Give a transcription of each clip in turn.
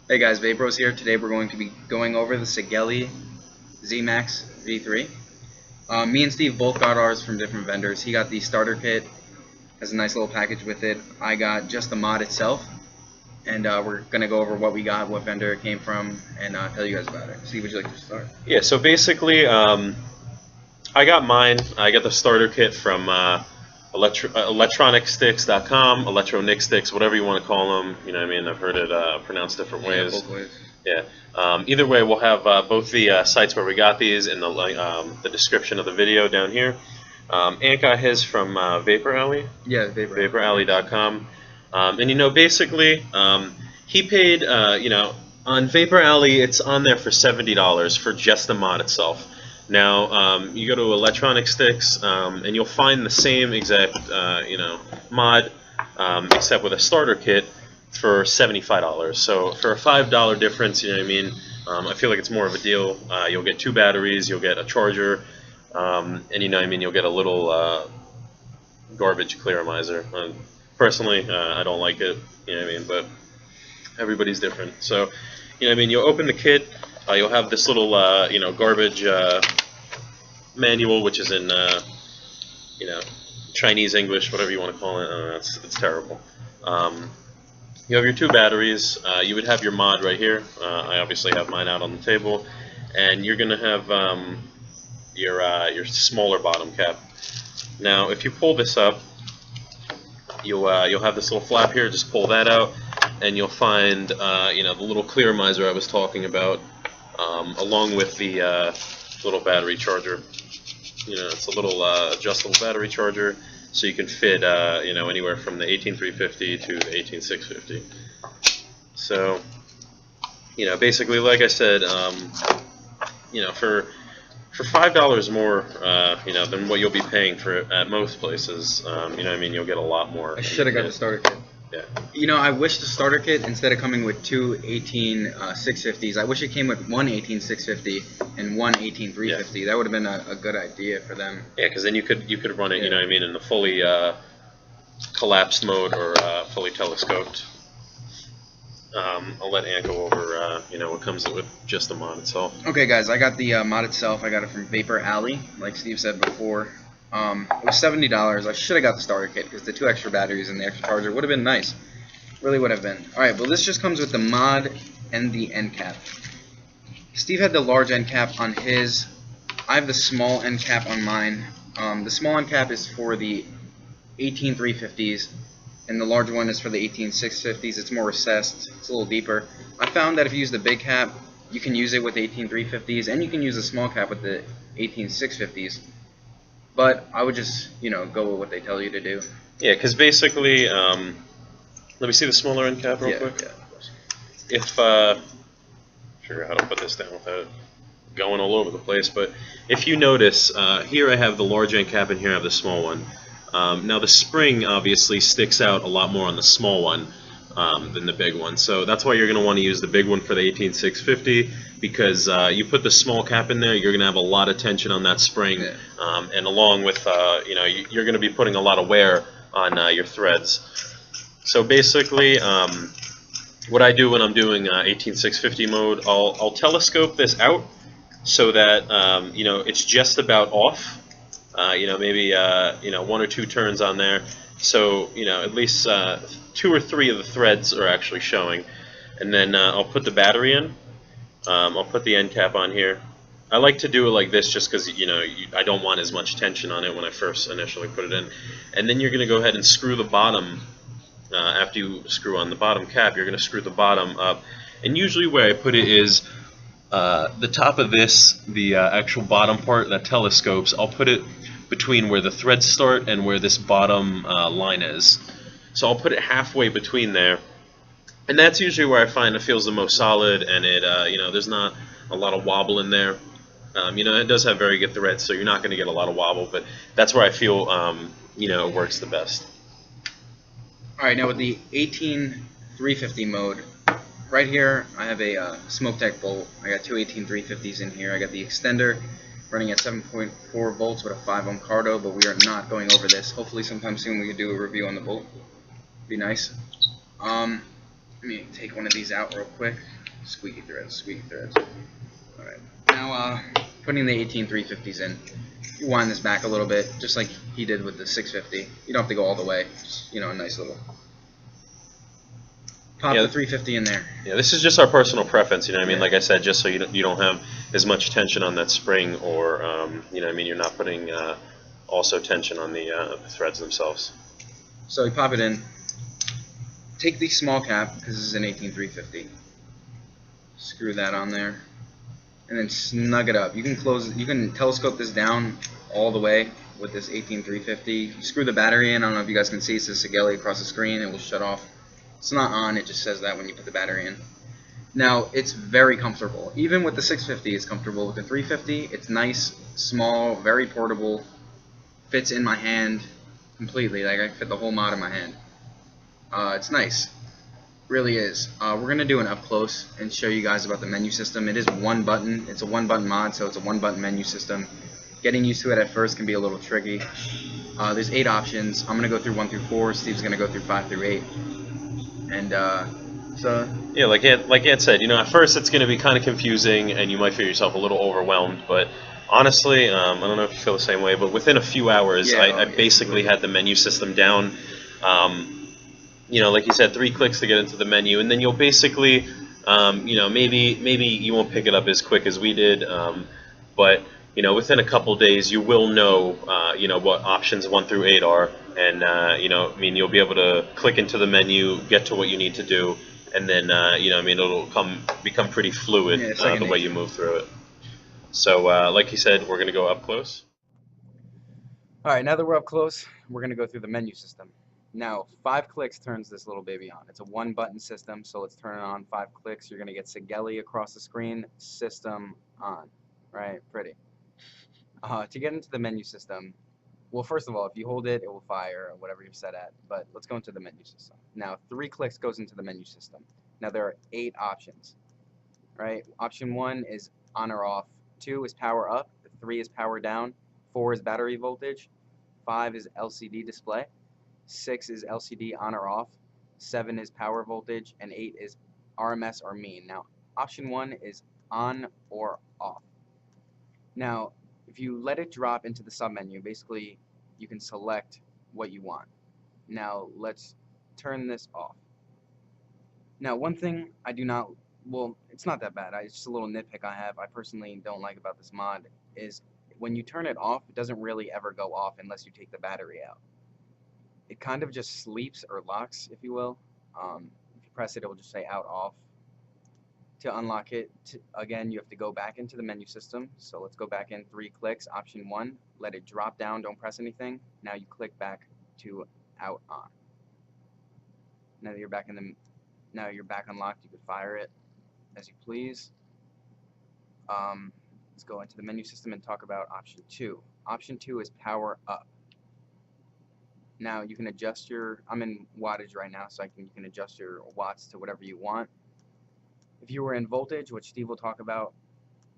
Hey guys, VapeBros here. Today we're going to be going over the Sigelei Zmax V3. Me and Steve both got ours from different vendors. He got the starter kit, has a nice little package with it. I got just the mod itself, and we're going to go over what we got, what vendor it came from, and tell you guys about it. Steve, would you like to start? Yeah, so basically, I got mine. I got the starter kit from electronicsticks.com, electronicssticks, whatever you want to call them. You know what I mean? I've heard it pronounced different ways. Both ways. Yeah. Either way, we'll have both the sites where we got these in the description of the video down here. Ant got his from Vapor Alley. Yeah, VaporAlley.com. And you know, basically, he paid, on Vapor Alley, it's on there for $70 for just the mod itself. Now, you go to Electronic Sticks, and you'll find the same exact, mod, except with a starter kit for $75. So for a $5 difference, you know what I mean? I feel like it's more of a deal. You'll get 2 batteries, you'll get a charger, and you know what I mean? You'll get a little garbage clearomizer. Personally, I don't like it, you know what I mean? But everybody's different. So, you know what I mean? You'll open the kit. You'll have this little, garbage manual, which is in, Chinese, English, whatever you want to call it. It's terrible. You have your 2 batteries. You would have your mod right here. I obviously have mine out on the table, and you're going to have your smaller bottom cap. Now, if you pull this up, you'll have this little flap here. Just pull that out, and you'll find the little clearomizer I was talking about. Along with the little battery charger. It's a little adjustable battery charger, so you can fit anywhere from the 18350 to the 18650. So, basically, like I said, for $5 more, than what you'll be paying for it at most places, you'll get a lot more. I should have got the starter kit. Yeah. I wish the starter kit, instead of coming with 2 18650s, I wish it came with one 18650 and one 18350. Yeah. That would have been a good idea for them. Yeah, because then you could run it, in the fully collapsed mode or fully telescoped. I'll let Ant go over, what comes with just the mod itself. Okay, guys, I got the mod itself. I got it from Vapor Alley, like Steve said before. It was $70. I should have got the starter kit because the 2 extra batteries and the extra charger would have been nice. Really would have been. Alright, well, this just comes with the mod and the end cap. Steve had the large end cap on his. I have the small end cap on mine. The small end cap is for the 18350s, and the large one is for the 18650s. It's more recessed. It's a little deeper. I found that if you use the big cap, you can use it with the 18350s, and you can use the small cap with the 18650s. But I would just, go with what they tell you to do. Yeah, because basically, let me see the smaller end cap real quick. Yeah. If, figure out how to put this down without going all over the place, but if you notice, here I have the large end cap and here I have the small one. Now the spring obviously sticks out a lot more on the small one than the big one, so that's why you're going to want to use the big one for the 18650, because you put the small cap in there, you're going to have a lot of tension on that spring, and along with, you're going to be putting a lot of wear on your threads. So basically, what I do when I'm doing 18650 mode, I'll telescope this out so that, it's just about off, maybe, 1 or 2 turns on there, so, at least 2 or 3 of the threads are actually showing, and then I'll put the battery in. I'll put the end cap on here. I like to do it like this just because, I don't want as much tension on it when I first initially put it in. And then you're going to go ahead and screw the bottom, after you screw on the bottom cap, you're going to screw the bottom up. And usually where I put it is the top of this, the actual bottom part that telescopes, I'll put it between where the threads start and where this bottom line is. So I'll put it halfway between there. And that's usually where I find it feels the most solid, and it, there's not a lot of wobble in there. It does have very good threads, so you're not going to get a lot of wobble, but that's where I feel, it works the best. Alright, now with the 18350 mode, right here I have a smoke tech bolt. I got 2 18350s in here. I got the extender running at 7.4 volts with a 5 ohm cardo, but we are not going over this. Hopefully sometime soon we can do a review on the bolt. Be nice. Let me take one of these out real quick. Squeaky threads, squeaky threads. Alright, now putting the 18350s in. You wind this back a little bit, just like he did with the 650. You don't have to go all the way. Just, you know, a nice little pop the 350 in there. Yeah, this is just our personal preference, you know what I mean? Like I said, just so you don't have as much tension on that spring, or, you know what I mean, you're not putting also tension on the threads themselves. So you pop it in. Take the small cap, because this is an 18350. Screw that on there. And then snug it up. You can telescope this down all the way with this 18350. You screw the battery in. I don't know if you guys can see. It says Sigelei across the screen. It will shut off. It's not on. It just says that when you put the battery in. Now, it's very comfortable. Even with the 650, it's comfortable. With the 350, it's nice, small, very portable. Fits in my hand completely. Like, I fit the whole mod in my hand. It's nice. Really is. We're going to do an up close and show you guys about the menu system. It is one button. It's a one button mod, so it's a one button menu system. Getting used to it at first can be a little tricky. There's 8 options. I'm going to go through 1 through 4. Steve's going to go through 5 through 8. And so yeah, like Ant said, you know, at first it's going to be kind of confusing, and you might feel yourself a little overwhelmed. But honestly, I don't know if you feel the same way, but within a few hours, I basically had the menu system down. You know, like you said, 3 clicks to get into the menu, and then you'll basically, you know, maybe you won't pick it up as quick as we did, but you know, within a couple days, you will know, you know, what options 1 through 8 are, and you know, I mean, you'll be able to click into the menu, get to what you need to do, and then you know, I mean, it'll become pretty fluid the way you move through it. So, like you said, we're gonna go up close. All right, now that we're up close, we're gonna go through the menu system. Now, 5 clicks turns this little baby on. It's a one button system, so let's turn it on. 5 clicks, you're gonna get Sigelei across the screen, system on. Right, pretty. To get into the menu system, well, first of all, if you hold it, it will fire or whatever you're set at. But let's go into the menu system. Now, 3 clicks goes into the menu system. Now, there are 8 options. Right? Option 1 is on or off. 2 is power up. 3 is power down. 4 is battery voltage. 5 is LCD display. 6 is LCD on or off. 7 is power voltage. And 8 is RMS or mean. Now, option 1 is on or off. Now, if you let it drop into the submenu, basically you can select what you want. Now, let's turn this off. Now, one thing I do not, well, it's not that bad. It's just a little nitpick I have. I personally don't like about this mod is when you turn it off, it doesn't really ever go off unless you take the battery out. It kind of just sleeps or locks, if you will. If you press it, it will just say out, off. To unlock it, again, you have to go back into the menu system. So let's go back in 3 clicks. Option 1, let it drop down, don't press anything. Now you click back to out, on. Now that you're back now you're back unlocked, you can fire it as you please. Let's go into the menu system and talk about option 2. Option 2 is power up. Now you can adjust your, I'm in wattage right now, so you can adjust your watts to whatever you want. If you were in voltage, which Steve will talk about,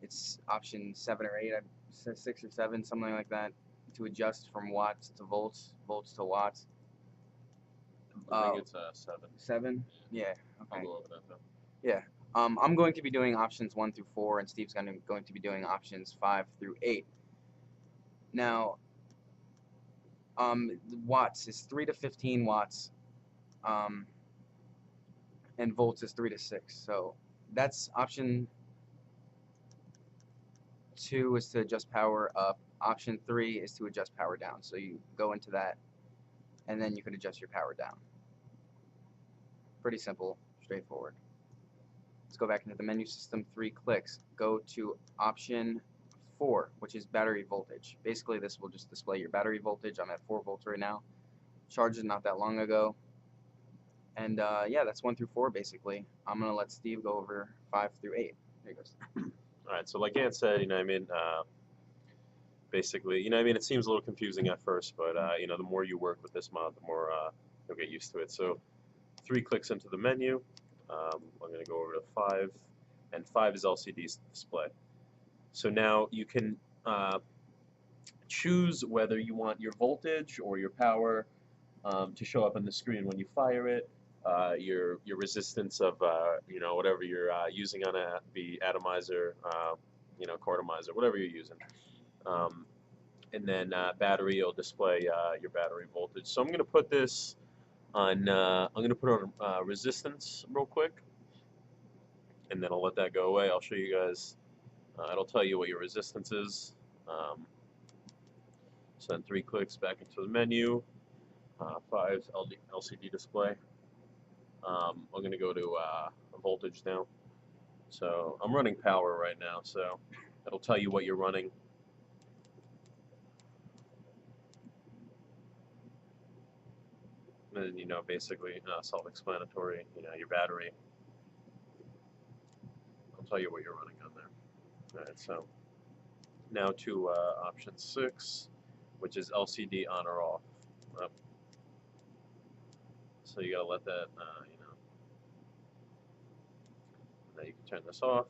it's option 7 or 8, 6 or 7, something like that, to adjust from watts to volts, volts to watts. I think it's 7. 7? Yeah. Okay. I'll go over that though. Yeah. I'm going to be doing options 1 through 4, and Steve's going to be doing options 5 through 8. Now, watts is 3 to 15 watts, and volts is 3 to 6. So that's option 2 is to adjust power up. Option 3 is to adjust power down. So you go into that, and then you can adjust your power down. Pretty simple, straightforward. Let's go back into the menu system. 3 clicks. Go to option 4, which is battery voltage. Basically, this will just display your battery voltage. I'm at 4 volts right now. Charged not that long ago. And yeah, that's 1 through 4 basically. I'm gonna let Steve go over 5 through 8. There he goes. All right. So like Ant said, you know, what I mean, basically, you know, what I mean, it seems a little confusing at first, but you know, the more you work with this mod, the more you'll get used to it. So 3 clicks into the menu. I'm gonna go over to 5, and 5 is LCD display. So now you can choose whether you want your voltage or your power to show up on the screen when you fire it. your resistance of whatever you're using on the atomizer, quartomizer, whatever you're using. And then battery will display your battery voltage. So I'm going to put this on. I'm going to put on resistance real quick, and then I'll let that go away. I'll show you guys. It'll tell you what your resistance is. So then 3 clicks back into the menu. 5 LCD display. I'm going to go to voltage now. So I'm running power right now, so it'll tell you what you're running. And basically self-explanatory. Your battery. I'll tell you what you're running on there. All right, so now to option 6, which is LCD on or off. So you gotta let that, now you can turn this off,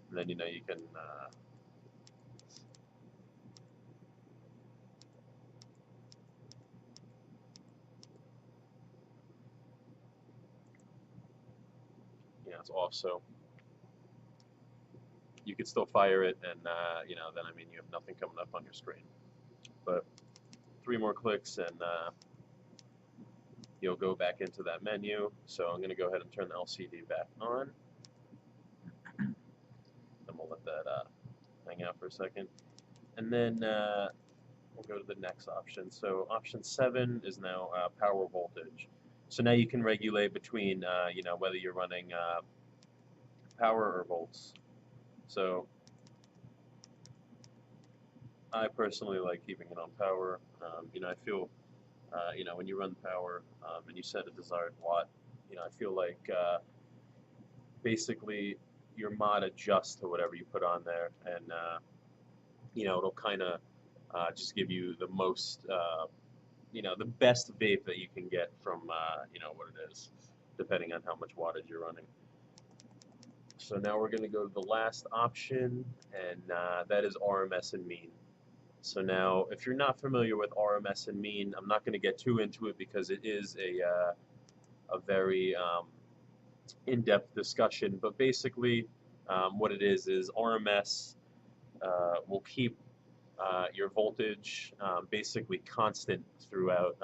and then you can it's off, so you could still fire it, and then you have nothing coming up on your screen. But 3 more clicks, and you'll go back into that menu. So I'm going to go ahead and turn the LCD back on. Then we'll let that hang out for a second. And then we'll go to the next option. So option 7 is now power voltage. So now you can regulate between, whether you're running power or volts. So I personally like keeping it on power. I feel when you run power and you set a desired watt, I feel like basically your mod adjusts to whatever you put on there, and it'll kind of just give you the most, the best vape that you can get from what it is, depending on how much wattage you're running. So now we're going to go to the last option, and that is RMS and mean. So now, if you're not familiar with RMS and mean, I'm not going to get too into it because it is a very in-depth discussion. But basically, what it is RMS will keep your voltage basically constant throughout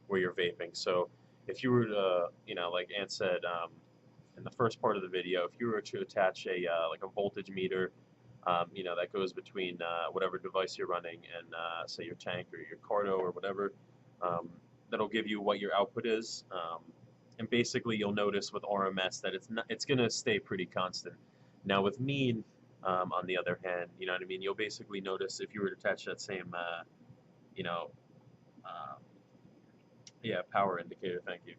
where you're vaping. So if you were to, like Ant said in the first part of the video, if you were to attach a like a voltage meter, that goes between whatever device you're running and say your tank or your Cardo or whatever, that'll give you what your output is. And basically you'll notice with RMS that it's going to stay pretty constant. Now with mean, on the other hand, you'll basically notice if you were to attach that same, power indicator, thank you,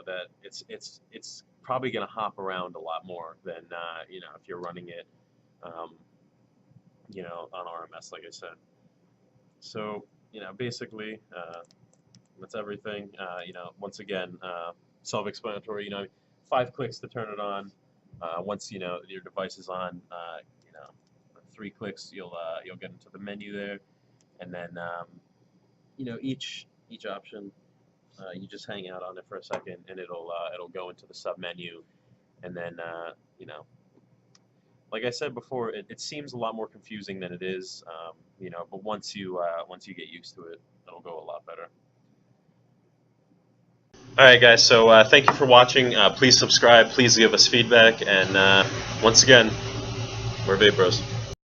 that it's probably going to hop around a lot more than, if you're running it, on RMS, like I said. So, basically, that's everything. Once again, self-explanatory. 5 clicks to turn it on. Once your device is on, 3 clicks, you'll get into the menu there, and then each option, you just hang out on it for a second, and it'll go into the sub menu, and then like I said before, it seems a lot more confusing than it is, but once you get used to it, it'll go a lot better. Alright guys, so thank you for watching. Please subscribe, please give us feedback, and once again, we're VapeBros.